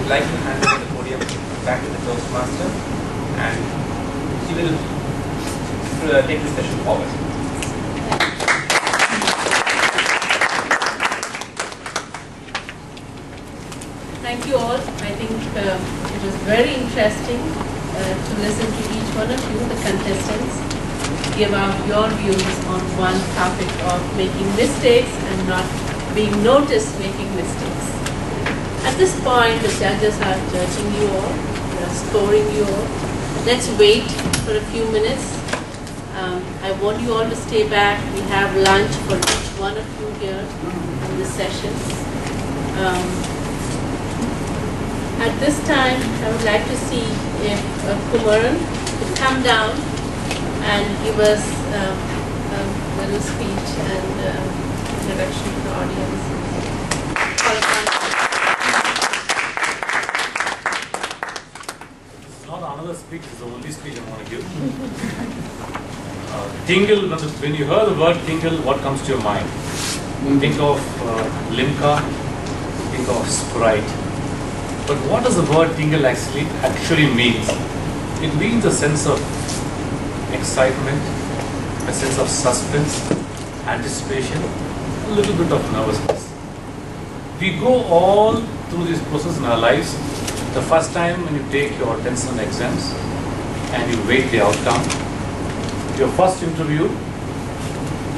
would like to hand over the podium back to the Toastmaster, and she will take the session forward. Thank you all. I think it was very interesting to listen to each one of you, the contestants, give out your views on one topic of making mistakes and not being noticed making mistakes. At this point, the judges are judging you all, they are scoring you all. Let's wait for a few minutes. I want you all to stay back. We have lunch for each one of you here in the sessions. At this time, I would like to see if Kumaran could come down and give us a little speech and introduction to the audience. This is not another speech, it's the only speech I want to give. Tingle, when you hear the word tingle, what comes to your mind? Think of Limca, think of Sprite. But what does the word tingle actually means? It means a sense of excitement, a sense of suspense, anticipation, a little bit of nervousness. We go all through this process in our lives. The first time when you take your 10th standard exams and you wait the outcome, your first interview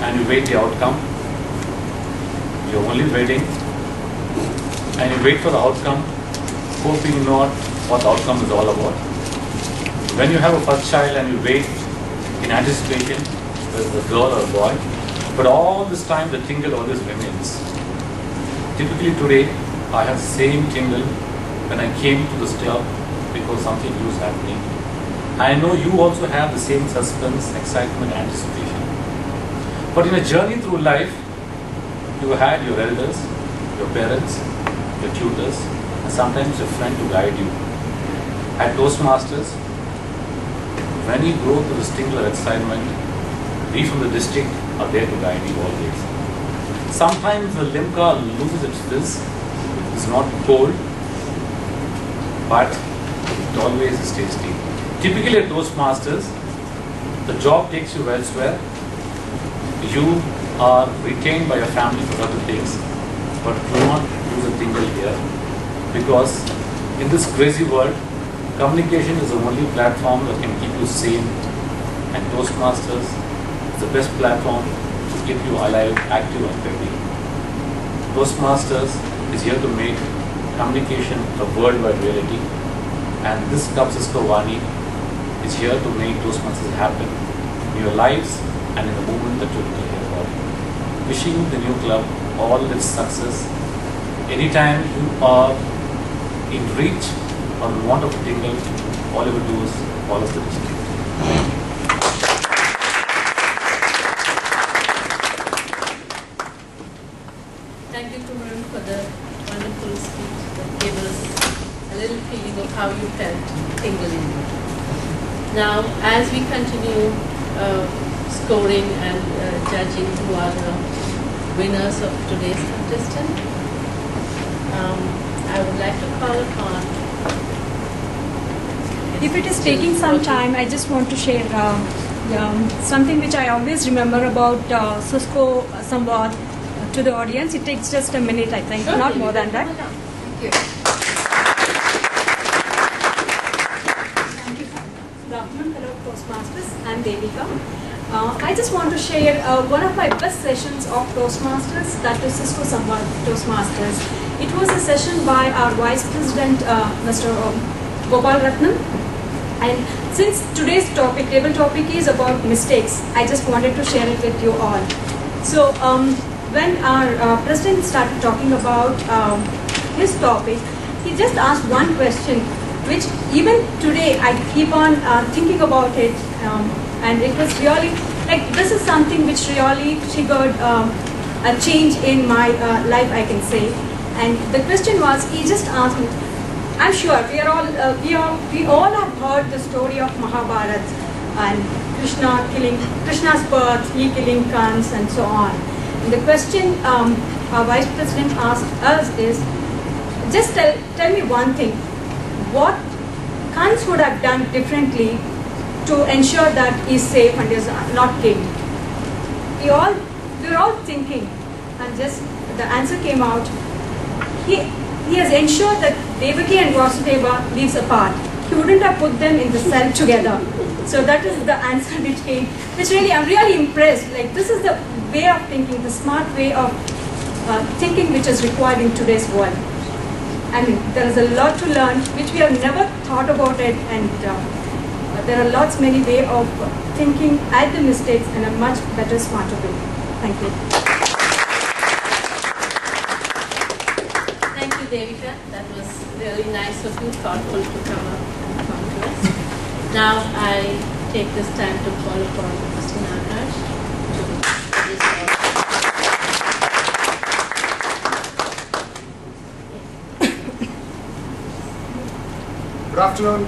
and you wait the outcome, you're only waiting and you wait for the outcome, hoping not what the outcome is all about. When you have a first child and you wait in anticipation whether it's a girl or a boy, but all this time the tingle always remains. Typically today, I have the same tingle when I came to this club because something new is happening. I know you also have the same suspense, excitement, anticipation. But in a journey through life, you had your elders, your parents, your tutors, and sometimes a friend to guide you. At Toastmasters, when you grow through this tingle of excitement, we from the district are there to guide you always. Sometimes the Limca loses its fizz, it's not cold, but it always is tasty. Typically at Toastmasters, the job takes you elsewhere. You are retained by your family for other things, but do not lose a tingle here. Because in this crazy world, communication is the only platform that can keep you sane, and Toastmasters is the best platform to keep you alive, active and happy. Toastmasters is here to make communication a worldwide reality, and this club Cisco Vani is here to make Toastmasters happen in your lives and in the movement that you're looking here for. Wishing the new club all its success. Anytime you are in reach or in want of a tingle, all you will do is follow the district. Thank you, Kumaran, for the wonderful speech that gave us a little feeling of how you felt tingling. Now, as we continue scoring and judging who are the winners of today's contestant, I would like to call upon. If it is taking some time, I just want to share something which I always remember about Cisco Samvad to the audience. It takes just a minute, I think, not more than that. Thank you. Thank you. Good afternoon, fellow Toastmasters. I'm Devika. I just want to share one of my best sessions of Toastmasters, that is Cisco Samvad Toastmasters. It was a session by our Vice President, Mr. Gopal Ratnam. And since today's table topic is about mistakes, I just wanted to share it with you all. So when our President started talking about his topic, he just asked one question, which even today I keep on thinking about it. And it was really, like, this is something which really triggered a change in my life, I can say. And the question was, he just asked me, I'm sure we all have heard the story of Mahabharata and Krishna's birth, he killing Kans and so on. And the question our Vice President asked us is, just tell me one thing. What Kant would have done differently to ensure that he's safe and is not killed? We were all thinking, and just the answer came out. He has ensured that Devaki and Vasudeva lives apart. He wouldn't have put them in the cell together. So that is the answer which came, which really, I'm really impressed. Like, this is the way of thinking, the smart way of thinking which is required in today's world. I mean, there is a lot to learn, which we have never thought about it, and there are many ways of thinking at the mistakes in a much better, smarter way. Thank you. Thank you, Devika. That was really nice of you, thoughtful to come up and talk to us. Now I take this time to call upon Mr. Nagaraj to introduce our Good afternoon.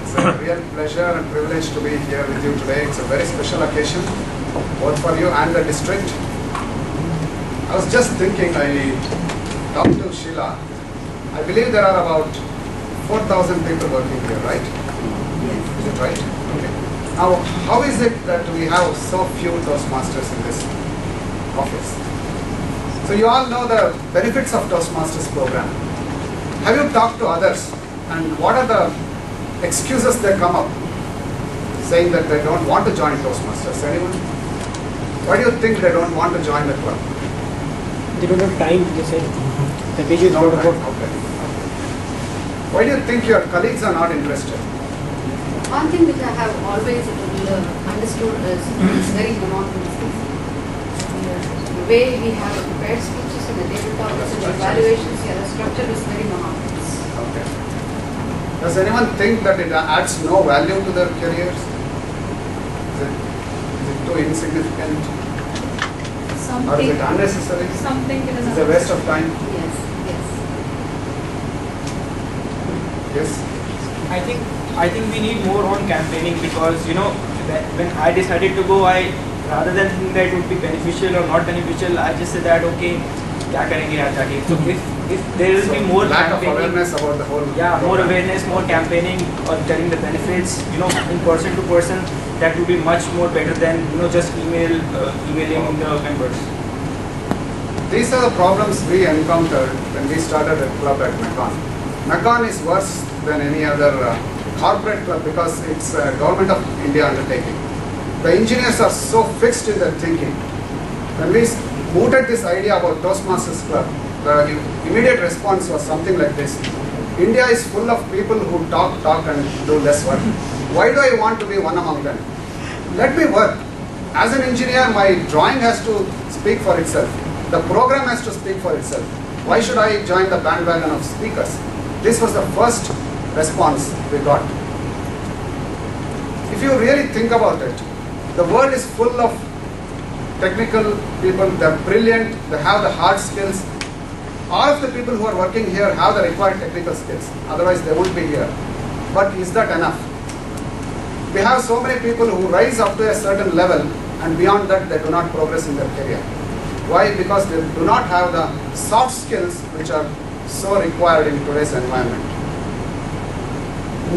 It's a real pleasure and privilege to be here with you today. It's a very special occasion, both for you and the district. I was just thinking, I talked to Sheila. I believe there are about 4,000 people working here, right? Yes. Is it right? Okay. Now, how is it that we have so few Toastmasters in this office? So you all know the benefits of Toastmasters program. Have you talked to others, and what are the excuses they come up saying that they don't want to join Toastmasters? Anyone? Why do you think they don't want to join the club? They don't have time, they say. The page is not about. Okay. Why do you think your colleagues are not interested? One thing which I have always understood is it's very monotonous. The way we have prepared speeches and the table topics and the evaluations here, the structure is very monotonous. Okay. Does anyone think that it adds no value to their careers? Is it too insignificant? Or is it unnecessary? Something it Is it a waste of time? Yes, yes. Yes. I think we need more on campaigning, because when I decided to go, I rather than thinking that it would be beneficial or not beneficial, I just said that okay, क्या करेंगे यार जाके. So if there will be more lack of campaigning, awareness about the whole more program. awareness, more campaigning, or telling the benefits, in person to person, that would be much more better than just emailing the members. These are the problems we encountered when we started a club at Macon. Macon is worse than any other corporate club because it's a government of India undertaking. The engineers are so fixed in their thinking. When we mooted this idea about Toastmasters Club, the immediate response was something like this. India is full of people who talk and do less work. Why do I want to be one among them? Let me work. As an engineer, my drawing has to speak for itself. The program has to speak for itself. Why should I join the bandwagon of speakers? This was the first response we got. If you really think about it, the world is full of technical people. They're brilliant, they have the hard skills. All of the people who are working here have the required technical skills, otherwise they won't be here. But is that enough? We have so many people who rise up to a certain level, and beyond that they do not progress in their career. Why? Because they do not have the soft skills which are so required in today's environment.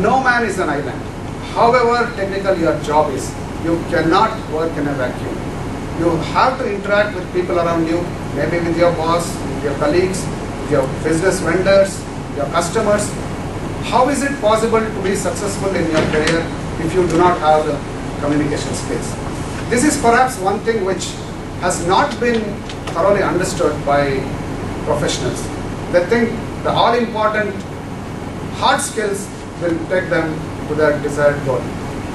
No man is an island. However technical your job is, you cannot work in a vacuum. You have to interact with people around you, maybe with your boss, with your colleagues, with your business vendors, your customers. How is it possible to be successful in your career if you do not have the communication skills? This is perhaps one thing which has not been thoroughly understood by professionals. They think the all-important hard skills will take them to their desired goal.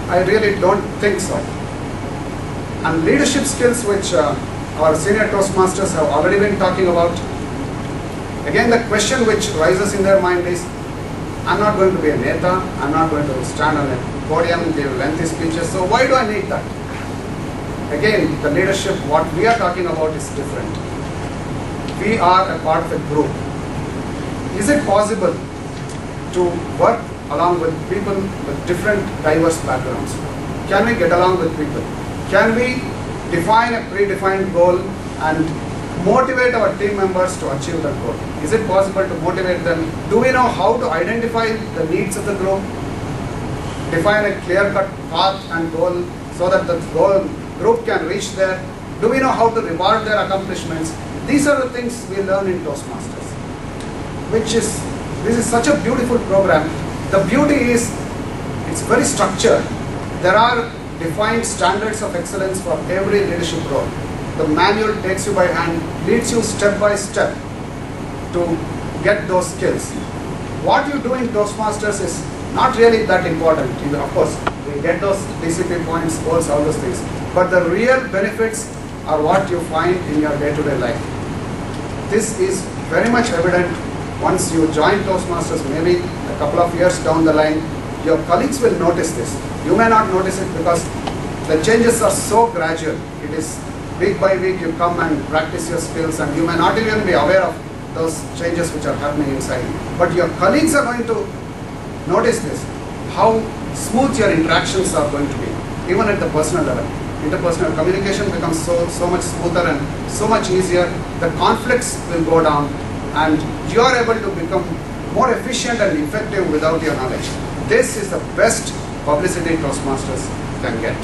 I really don't think so. And leadership skills, which our senior Toastmasters have already been talking about. Again, the question which rises in their mind is, I'm not going to be a neta, I'm not going to stand on a podium and give lengthy speeches, so why do I need that? Again, the leadership, what we are talking about is different. We are a part of a group. Is it possible to work along with people with different diverse backgrounds? Can we get along with people? Can we define a predefined goal and motivate our team members to achieve the goal? Is it possible to motivate them? Do we know how to identify the needs of the group? Define a clear-cut path and goal so that the group can reach there. Do we know how to reward their accomplishments? These are the things we learn in Toastmasters. This is such a beautiful program. The beauty is it's very structured. There are defined standards of excellence for every leadership role. The manual takes you by hand, leads you step by step to get those skills. What you do in Toastmasters is not really that important. Of course, you get those DCP points, goals, all those things. But the real benefits are what you find in your day-to-day life. This is very much evident once you join Toastmasters, maybe a couple of years down the line. Your colleagues will notice this. You may not notice it because the changes are so gradual. It is week by week you come and practice your skills, and you may not even be aware of those changes which are happening inside. But your colleagues are going to notice this, how smooth your interactions are going to be, even at the personal level. Interpersonal communication becomes so much smoother and so much easier. The conflicts will go down, and you are able to become more efficient and effective without your knowledge. This is the best publicity Toastmasters can get.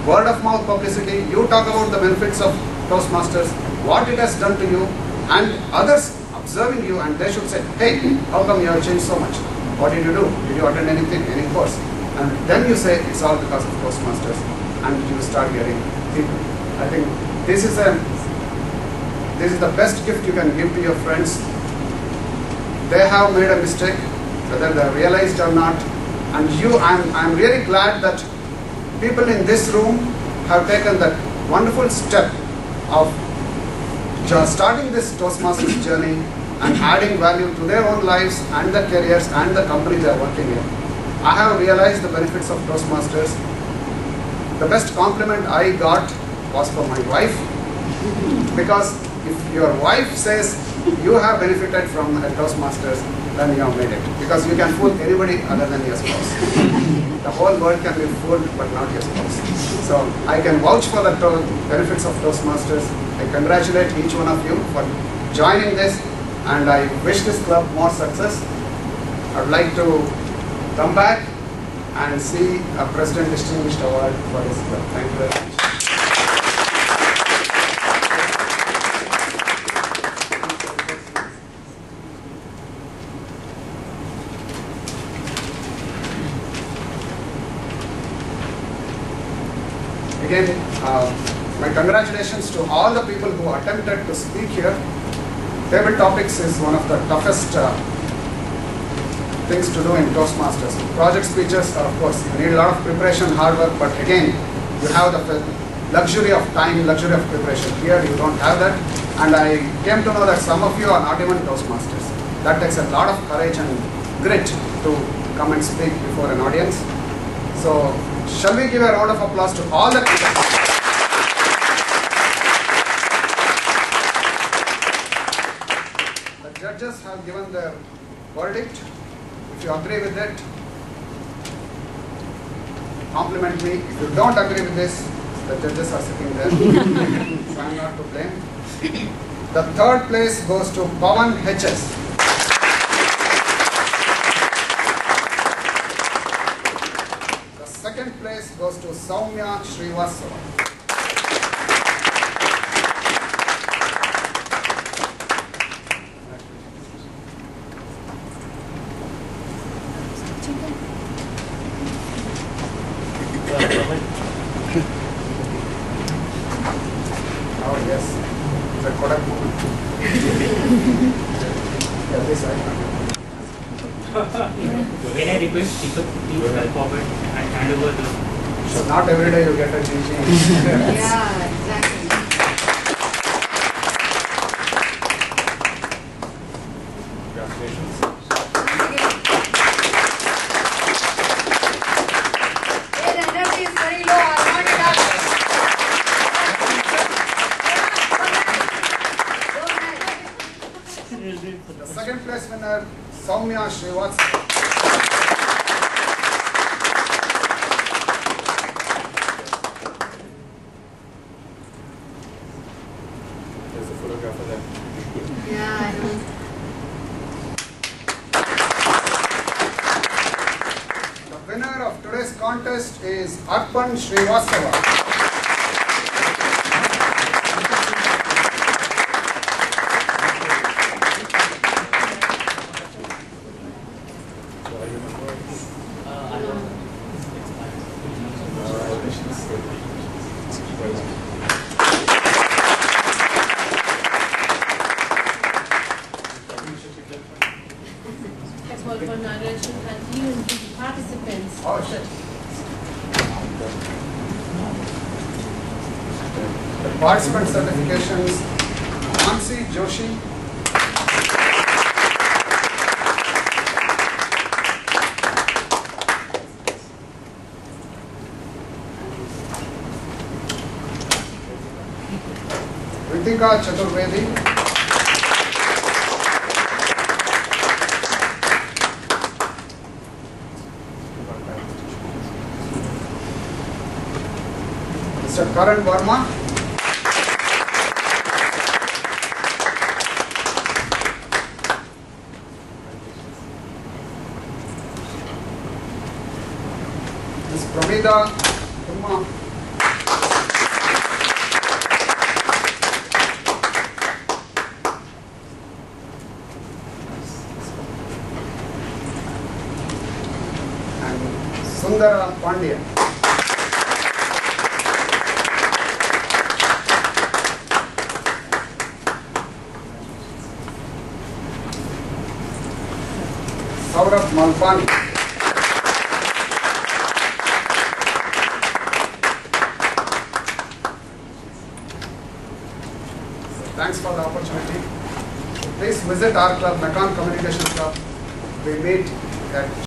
Word of mouth publicity, you talk about the benefits of Toastmasters, what it has done to you, and others observing you, and they should say, hey, how come you have changed so much? What did you do? Did you attend anything, any course? And then you say, it's all because of Toastmasters, and you start getting people. I think this is the best gift you can give to your friends. They have made a mistake, whether they realized or not, and I'm really glad that people in this room have taken that wonderful step of starting this Toastmasters journey and adding value to their own lives and their careers and the company they are working in. I have realized the benefits of Toastmasters. The best compliment I got was from my wife, because if your wife says you have benefited from Toastmasters, then you have made it. Because you can fool anybody other than your spouse. The whole world can be fooled, but not your spouse. So I can vouch for the benefits of Toastmasters. I congratulate each one of you for joining this, and I wish this club more success. I would like to come back and see a President Distinguished Award for this club. Thank you very much. Again, my congratulations to all the people who attempted to speak here. Table topics is one of the toughest things to do in Toastmasters. Project speeches are, of course, you need a lot of preparation, hard work, but again, you have the luxury of time, luxury of preparation. Here, you don't have that. And I came to know that some of you are not even Toastmasters. That takes a lot of courage and grit to come and speak before an audience. So, shall we give a round of applause to all the people? The judges have given their verdict. If you agree with it, compliment me. If you don't agree with this, the judges are sitting there. So I'm not to blame. The third place goes to Pawan HS. The second place goes to Soumya Srivastava. Oh yes, it's a Kodak moment. Yeah, this I Can I request people to please come forward and hand over the... So not every day you get a GG. Yeah, exactly. Congratulations. Hey, the energy is very low. I want it up. The second place winner, Soumya Srivastava. There's a photographer guitarist is Arpan Srivastava. That's all for narration and even the participants. Oh, shit. The participant certifications, Mansi Joshi, Ritika Chaturvedi, Mr. Karan Verma, Ms. Pramida Kumma, and Sundara Pandya. Saurabh Malpani. Thanks for the opportunity. Please visit our club, Macon Communications Club. We meet at